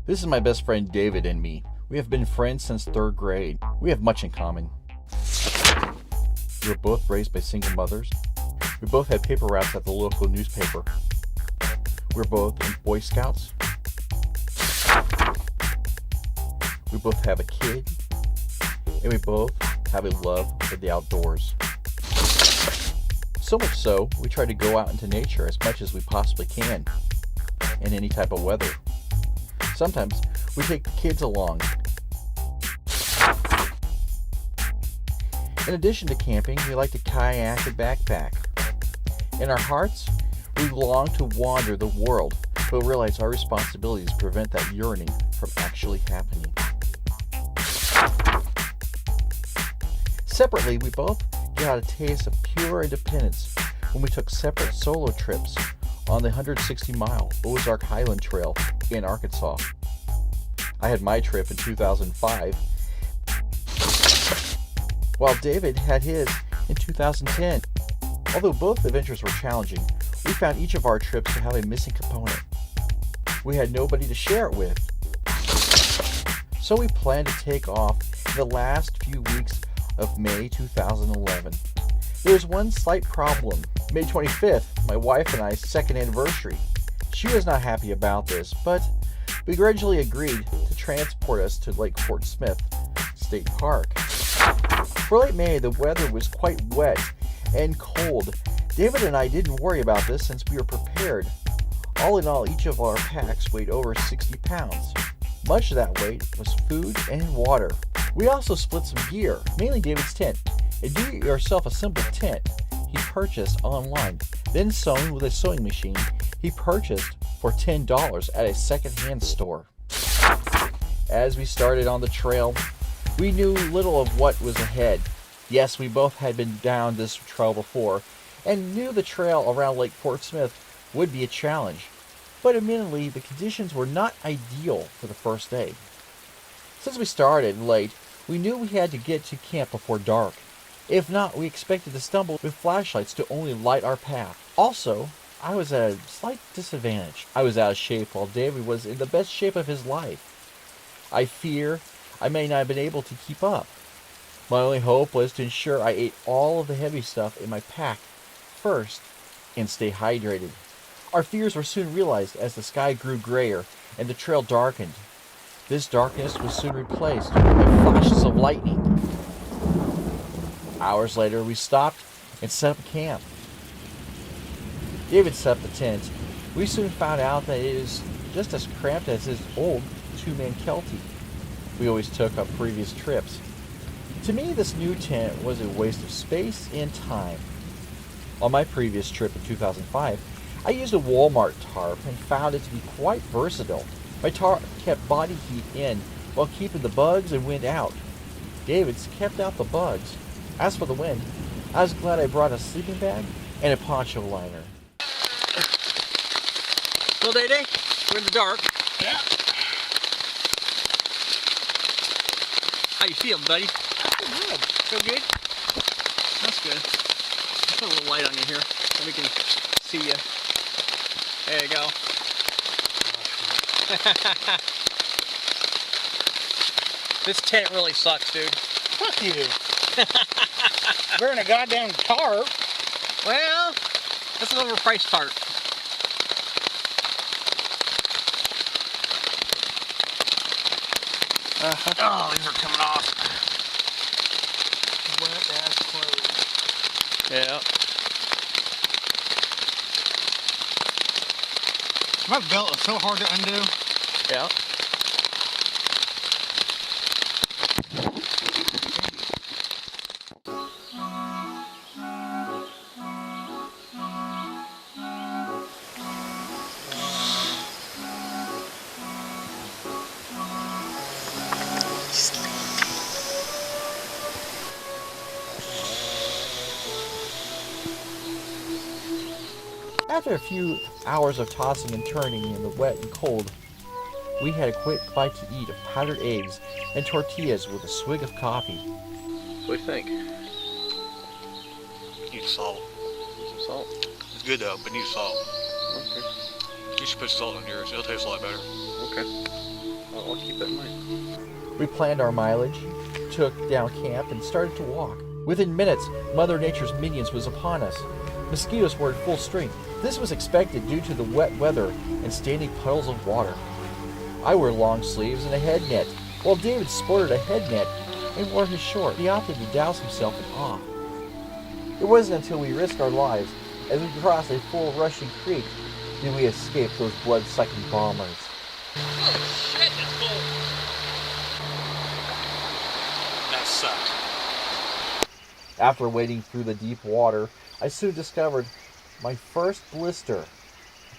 This is my best friend David and me. We have been friends since 3rd grade. We have much in common. We were both raised by single mothers. We both had paper routes at the local newspaper. We were both in Boy Scouts. We both have a kid. And we both have a love for the outdoors. So much so, we try to go out into nature as much as we possibly can, in any type of weather. Sometimes we take the kids along. In addition to camping, we like to kayak and backpack. In our hearts, we long to wander the world, but realize our responsibilities prevent that yearning from actually happening. Separately, we both got a taste of pure independence when we took separate solo trips on the 160-mile Ozark Highlands Trail in Arkansas. I had my trip in 2005, while David had his in 2010. Although both adventures were challenging, we found each of our trips to have a missing component. We had nobody to share it with. So we planned to take off in the last few weeks of May 2011. There was one slight problem. May 25th, my wife and I's second anniversary. She was not happy about this, but begrudgingly agreed to transport us to Lake Fort Smith State Park. For late May, the weather was quite wet and cold. David and I didn't worry about this since we were prepared. All in all, each of our packs weighed over 60 pounds. Much of that weight was food and water. We also split some gear, mainly David's tent, a do-it-yourself assembled tent he purchased online, then sewn with a sewing machine he purchased for $10 at a second-hand store. As we started on the trail, we knew little of what was ahead. Yes, we both had been down this trail before, and knew the trail around Lake Fort Smith would be a challenge. But admittedly, the conditions were not ideal for the first day. Since we started late, we knew we had to get to camp before dark. If not, we expected to stumble with flashlights to only light our path. Also, I was at a slight disadvantage. I was out of shape while David was in the best shape of his life. I fear I may not have been able to keep up. My only hope was to ensure I ate all of the heavy stuff in my pack first and stay hydrated. Our fears were soon realized as the sky grew grayer and the trail darkened. This darkness was soon replaced by flashes of lightning. Hours later, we stopped and set up camp. David set up the tent. We soon found out that it is just as cramped as his old 2-man Kelty we always took on previous trips. To me, this new tent was a waste of space and time. On my previous trip in 2005, I used a Walmart tarp and found it to be quite versatile. My tarp kept body heat in while keeping the bugs and wind out. David's kept out the bugs. As for the wind, I was glad I brought a sleeping bag and a poncho liner. Well, Day-Day, we're in the dark. Yeah. How you feeling, buddy? Good. Feel good? That's good. Let's put a little light on you here so we can see you. There you go. This tent really sucks, dude. Fuck you. Wearing a goddamn tarp. Well, that's an overpriced tarp. Oh, these are coming off. Wet ass clothes. Yeah. My belt is so hard to undo. Yeah. After a few hours of tossing and turning in the wet and cold, we had a quick bite to eat of powdered eggs and tortillas with a swig of coffee. What do you think? Need salt. Need some salt? It's good though, but need salt. Okay. You should put salt in yours. It'll taste a lot better. Okay. I'll keep that in mind. We planned our mileage, took down camp, and started to walk. Within minutes, Mother Nature's minions was upon us. Mosquitoes were in full strength. This was expected due to the wet weather and standing puddles of water. I wore long sleeves and a head net, while David sported a head net and wore his short. He opted to douse himself in awe. It wasn't until we risked our lives as we crossed a full rushing creek did we escape those blood-sucking bombers. Oh shit, it's cold. That sucked. After wading through the deep water, I soon discovered my first blister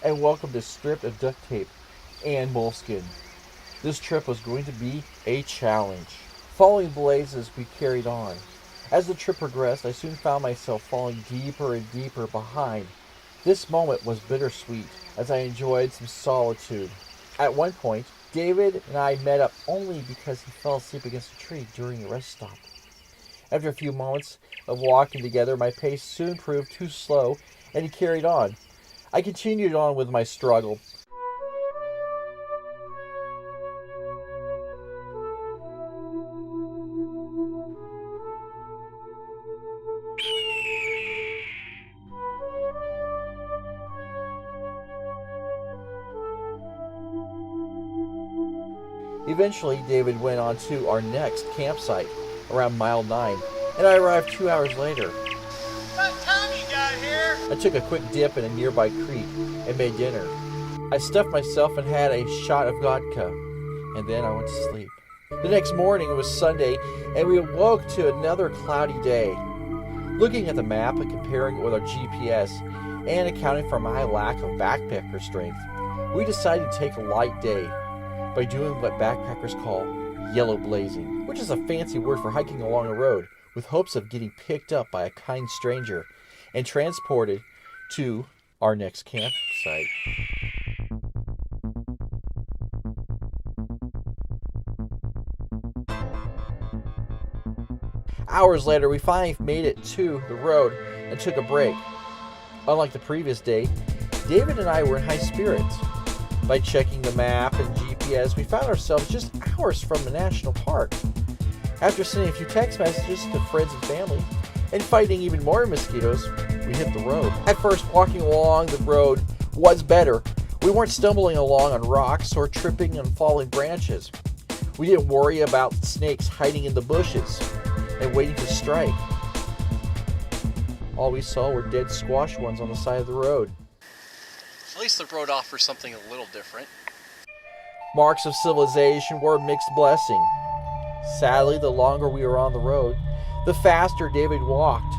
and welcomed a strip of duct tape and moleskin. This trip was going to be a challenge. Following blazes, we carried on. As the trip progressed, I soon found myself falling deeper and deeper behind. This moment was bittersweet as I enjoyed some solitude. At one point, David and I met up only because he fell asleep against a tree during a rest stop. After a few moments of walking together, my pace soon proved too slow, and he carried on. I continued on with my struggle. Eventually, David went on to our next campsite, around mile 9, and I arrived 2 hours later. What time you got here? I took a quick dip in a nearby creek and made dinner. I stuffed myself and had a shot of vodka, and then I went to sleep. The next morning, it was Sunday, and we awoke to another cloudy day. Looking at the map and comparing it with our GPS, and accounting for my lack of backpacker strength, we decided to take a light day by doing what backpackers call yellow blazing, which is a fancy word for hiking along a road with hopes of getting picked up by a kind stranger and transported to our next campsite. Hours later, we finally made it to the road and took a break. Unlike the previous day, David and I were in high spirits. By checking the map and GPS, we found ourselves just hours from the national park. After sending a few text messages to friends and family, and fighting even more mosquitoes, we hit the road. At first, walking along the road was better. We weren't stumbling along on rocks or tripping on falling branches. We didn't worry about snakes hiding in the bushes and waiting to strike. All we saw were dead squash ones on the side of the road. At least the road offers something a little different. Marks of civilization were a mixed blessing. Sadly, the longer we were on the road, the faster David walked.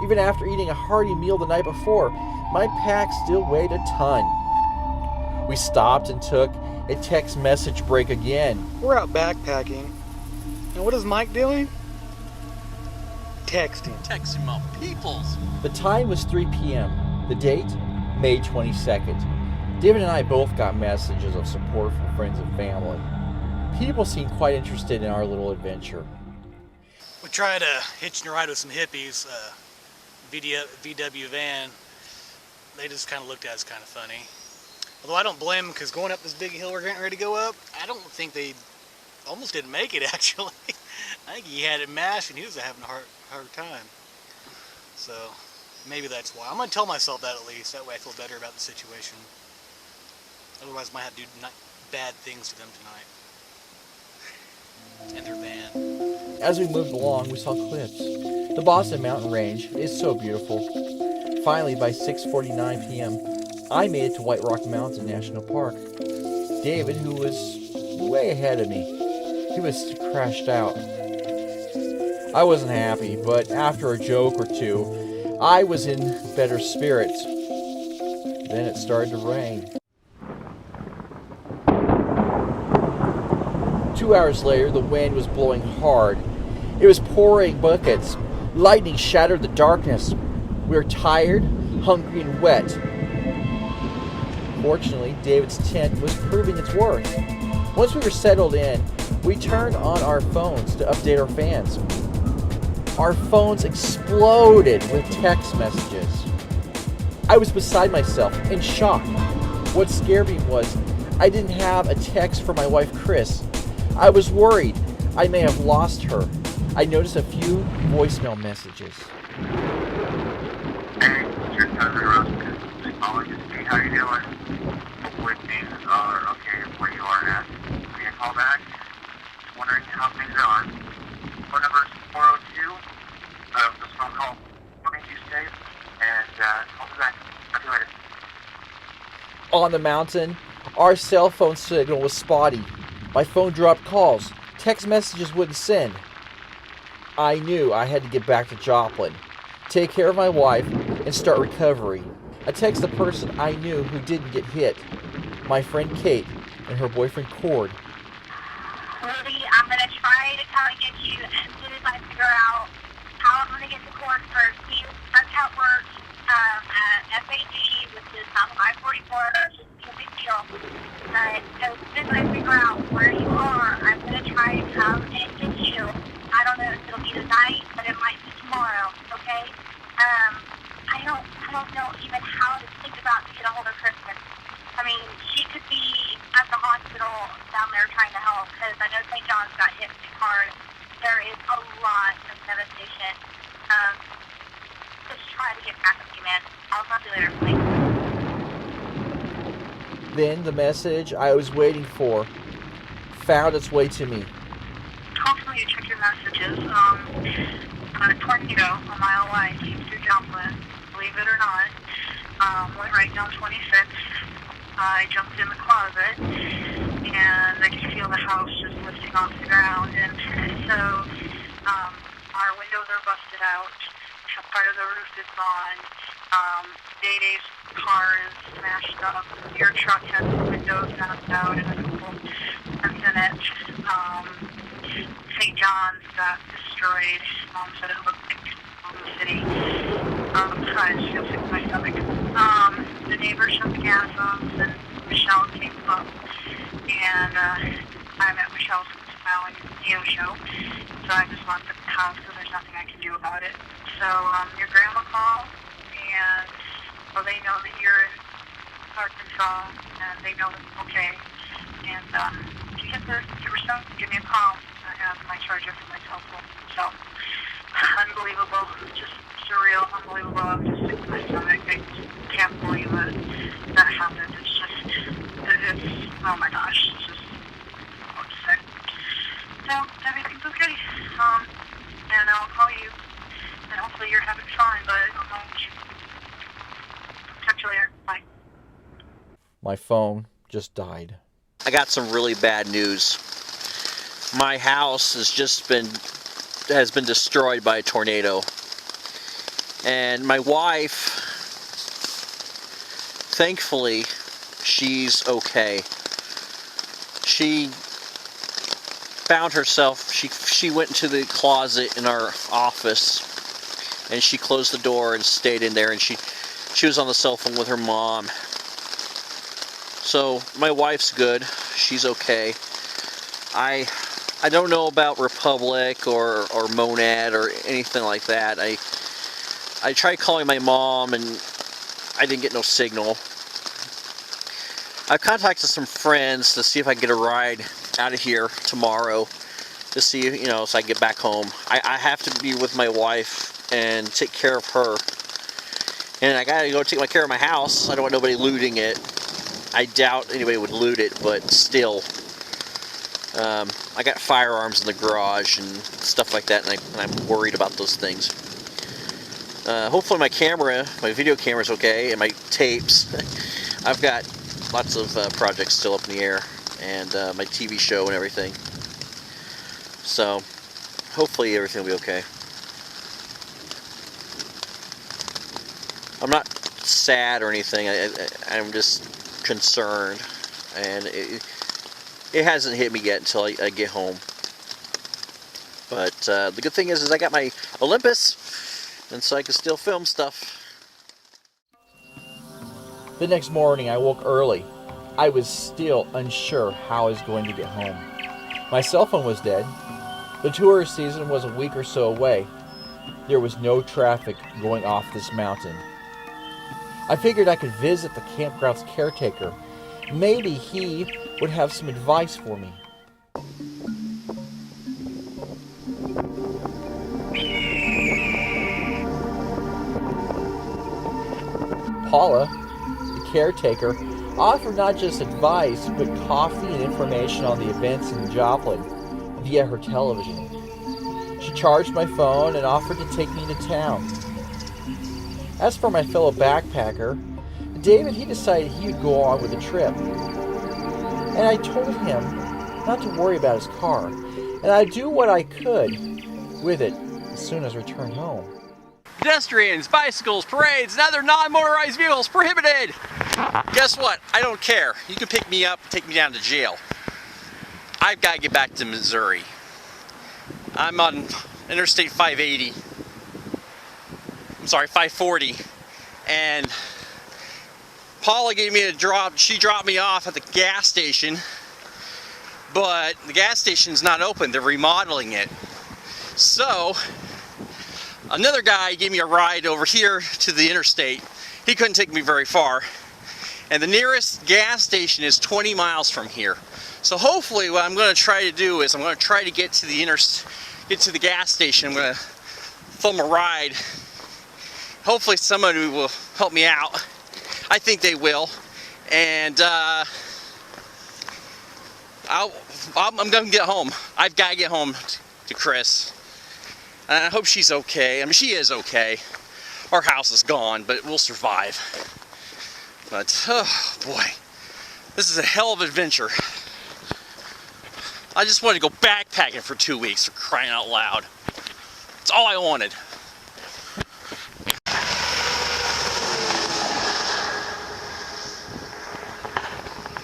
Even after eating a hearty meal the night before, my pack still weighed a ton. We stopped and took a text message break again. We're out backpacking. And what is Mike doing? Texting. Texting my peoples. The time was 3 p.m. The date, May 22nd. David and I both got messages of support from friends and family. People seemed quite interested in our little adventure. We tried hitching a ride with some hippies, VW van. They just kind of looked at us kind of funny. Although I don't blame them, because going up this big hill we're getting ready to go up, I don't think they almost didn't make it, actually. I think he had it mashed and he was having a hard time. So maybe that's why. I'm going to tell myself that at least. That way I feel better about the situation. Otherwise I might have to do bad things to them tonight. And their van. As we moved along, we saw cliffs. The Boston Mountain Range is so beautiful. Finally, by 6:49 p.m., I made it to White Rock Mountain National Park. David, who was way ahead of me, he was crashed out. I wasn't happy, but after a joke or two, I was in better spirits. Then it started to rain. 2 hours later, the wind was blowing hard. It was pouring buckets. Lightning shattered the darkness. We were tired, hungry, and wet. Fortunately, David's tent was proving its worth. Once we were settled in, we turned on our phones to update our fans. Our phones exploded with text messages. I was beside myself, in shock. What scared me was I didn't have a text from my wife, Chris. I was worried I may have lost her. I noticed a few voicemail messages. Hey, your cousin Russ is calling to see how you're doing. Hopefully things are okay where you are at. Give me a call back. Just wondering how things are. Phone number is 402. This phone call will make you safe. And call me back. Talk to you later. On the mountain, our cell phone signal was spotty. My phone dropped calls. Text messages wouldn't send. I knew I had to get back to Joplin, take care of my wife, and start recovery. I texted the person I knew who didn't get hit, my friend Kate and her boyfriend Cord. Lily, I'm going to try to come and get you as soon as I figure out how I'm going to get to Cord first. That's how it works at FAG, which is on I-44. It's a big deal. But as soon as I figure out where you are, I'm going to try to come and get you. I don't know if it'll be tonight, but it might be tomorrow, okay? I don't know even how to think about to get a hold of Kristen. I mean, she could be at the hospital down there trying to help, because I know St. John's got hit pretty hard. There is a lot of devastation. Just try to get back with you, man. I'll talk to you later, please. Then the message I was waiting for found its way to me. Hopefully you check your messages. A tornado a mile wide came through Joplin, believe it or not. Went right down 26th. I jumped in the closet, and I could feel the house just lifting off the ground. And so our windows are busted out. Part of the roof is gone. Day-Day's car is smashed up. Your truck has the windows knocked out and a couple dents in it. St. John's got destroyed. Mom said it looked like the city. I just feel sick to my stomach. The neighbor shut the gas off, and Michelle came up, and I'm at Michelle's Smile and Neo show, so I just locked up the house because there's nothing I can do about it. So your grandma called, and well, they know that you're in Arkansas, and they know it's okay. And if you get there, give me a call. I have my charger for my cell phone. So, unbelievable. Just surreal, unbelievable. I'm just sick to my stomach. I can't believe that happened. It's just, oh my gosh. It's just, I'm sick. So, everything's okay. And I'll call you. And hopefully you're having fun, but I don't know. Talk to you later. Bye. My phone just died. I got some really bad news. My house has been destroyed by a tornado. And my wife, thankfully, she's okay. She found herself, she went into the closet in our office, and she closed the door and stayed in there, and she was on the cell phone with her mom. So my wife's good. She's okay. I don't know about Republic or Monad or anything like that. I tried calling my mom and I didn't get no signal. I've contacted some friends to see if I can get a ride out of here tomorrow to see, so I can get back home. I have to be with my wife and take care of her. And I gotta go take care of my house. I don't want nobody looting it. I doubt anybody would loot it, but still. I got firearms in the garage and stuff like that, and I'm worried about those things. Hopefully my video camera's okay, and my tapes. I've got lots of projects still up in the air, and my TV show and everything. So, hopefully everything will be okay. I'm not sad or anything. I'm just concerned, and it hasn't hit me yet until I get home. But the good thing is I got my Olympus, and so I can still film stuff. The next morning I woke early. I was still unsure how I was going to get home. My cell phone was dead. The tourist season was a week or so away. There was no traffic going off this mountain. I figured I could visit the campground's caretaker Maybe he would have some advice for me. Paula, the caretaker, offered not just advice, but coffee and information on the events in Joplin via her television. She charged my phone and offered to take me to town. As for my fellow backpacker, David, he decided he would go on with the trip. And I told him not to worry about his car, and I'd do what I could with it as soon as I returned home. Pedestrians, bicycles, parades, and other non-motorized vehicles prohibited. Guess what? I don't care. You can pick me up and take me down to jail. I've got to get back to Missouri. I'm on Interstate 580. I'm sorry, 540. And Paula gave me a drop. She dropped me off at the gas station. But the gas station's not open. They're remodeling it. So another guy gave me a ride over here to the interstate. He couldn't take me very far. And the nearest gas station is 20 miles from here. So hopefully what I'm going to try to do is I'm going to try to get to the gas station. I'm going to film a ride. Hopefully somebody will help me out. I think they will. And I'm going to get home. I've got to get home to Chris. And I hope she's okay. I mean, she is okay. Our house is gone, but we'll survive. But, oh boy, this is a hell of an adventure. I just wanted to go backpacking for 2 weeks, for crying out loud. That's all I wanted.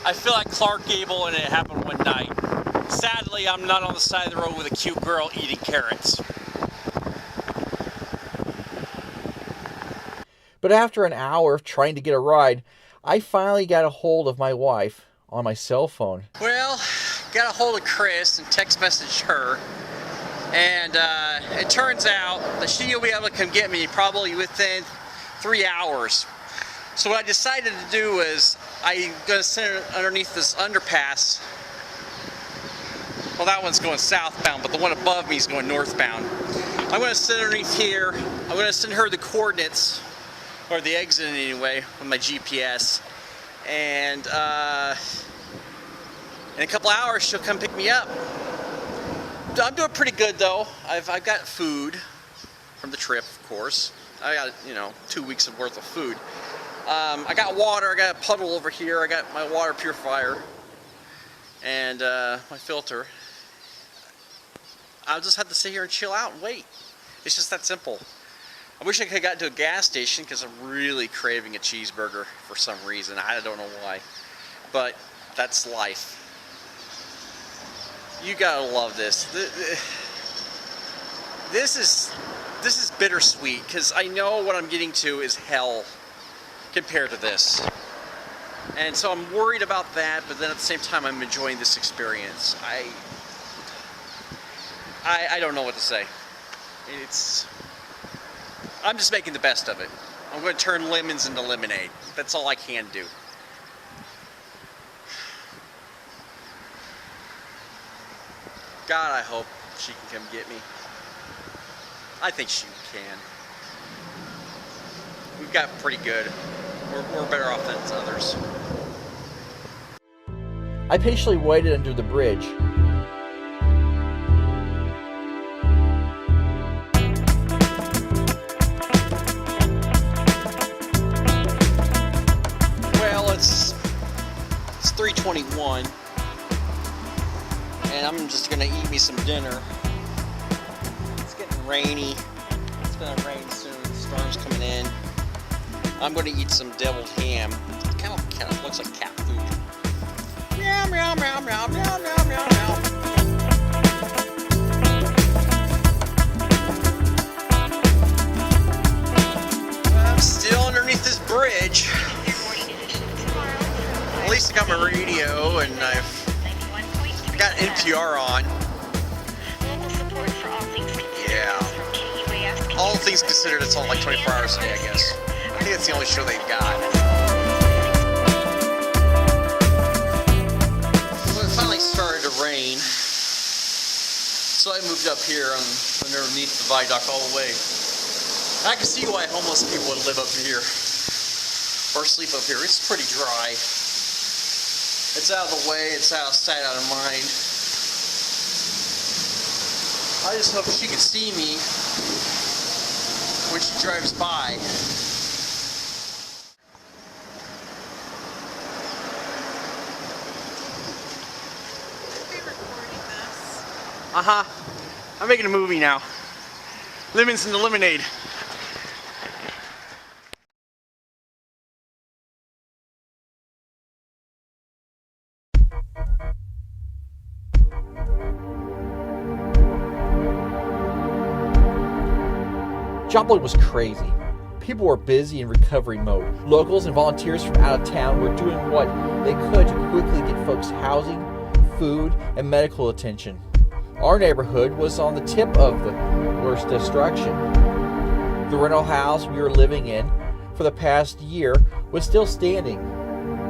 I feel like Clark Gable and It Happened One Night. Sadly, I'm not on the side of the road with a cute girl eating carrots. But after an hour of trying to get a ride, I finally got a hold of my wife on my cell phone. Well, got a hold of Chris and text messaged her. And it turns out that she'll be able to come get me probably within 3 hours. So what I decided to do is I'm going to send her underneath this underpass. Well, that one's going southbound, but the one above me is going northbound. I'm going to send her underneath here. I'm going to send her the coordinates, or the exit anyway, with my GPS. And in a couple hours, she'll come pick me up. I'm doing pretty good though. I've got food from the trip, of course. I got 2 weeks worth of food. I got water. I got a puddle over here. I got my water purifier and my filter. I'll just have to sit here and chill out and wait. It's just that simple. I wish I could have gotten to a gas station because I'm really craving a cheeseburger for some reason. I don't know why, but that's life. You gotta love this. This is bittersweet because I know what I'm getting to is hell compared to this, and so I'm worried about that. But then at the same time, I'm enjoying this experience. I don't know what to say. I'm just making the best of it. I'm going to turn lemons into lemonade. That's all I can do. God, I hope she can come get me. I think she can. We've got pretty good. We're better off than others. I patiently waited under the bridge. Well, it's 3:21. And I'm just gonna eat me some dinner. It's getting rainy. It's gonna rain soon. The storm's coming in. I'm gonna eat some deviled ham. It kind of looks like cat food. Meow, meow, meow, meow, meow, meow, meow, meow. I'm still underneath this bridge. At least I got my radio and I've got NPR on. Yeah. All things considered, it's on like 24 hours a day, I guess. I think that's the only show they've got. So I moved up here underneath the viaduct all the way. I can see why homeless people would live up here or sleep up here. It's pretty dry. It's out of the way, it's out of sight, out of mind. I just hope she can see me when she drives by. Uh-huh. I'm making a movie now. Lemons and the lemonade. Joplin was crazy. People were busy in recovery mode. Locals and volunteers from out of town were doing what they could to quickly get folks housing, food, and medical attention. Our neighborhood was on the tip of the worst destruction. The rental house we were living in for the past year was still standing.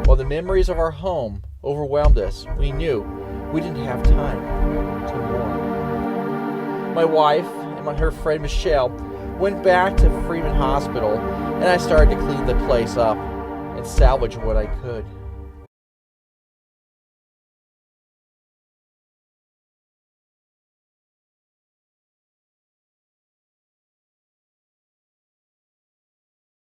While the memories of our home overwhelmed us, we knew we didn't have time to mourn. My wife and her friend Michelle went back to Freeman Hospital, and I started to clean the place up and salvage what I could.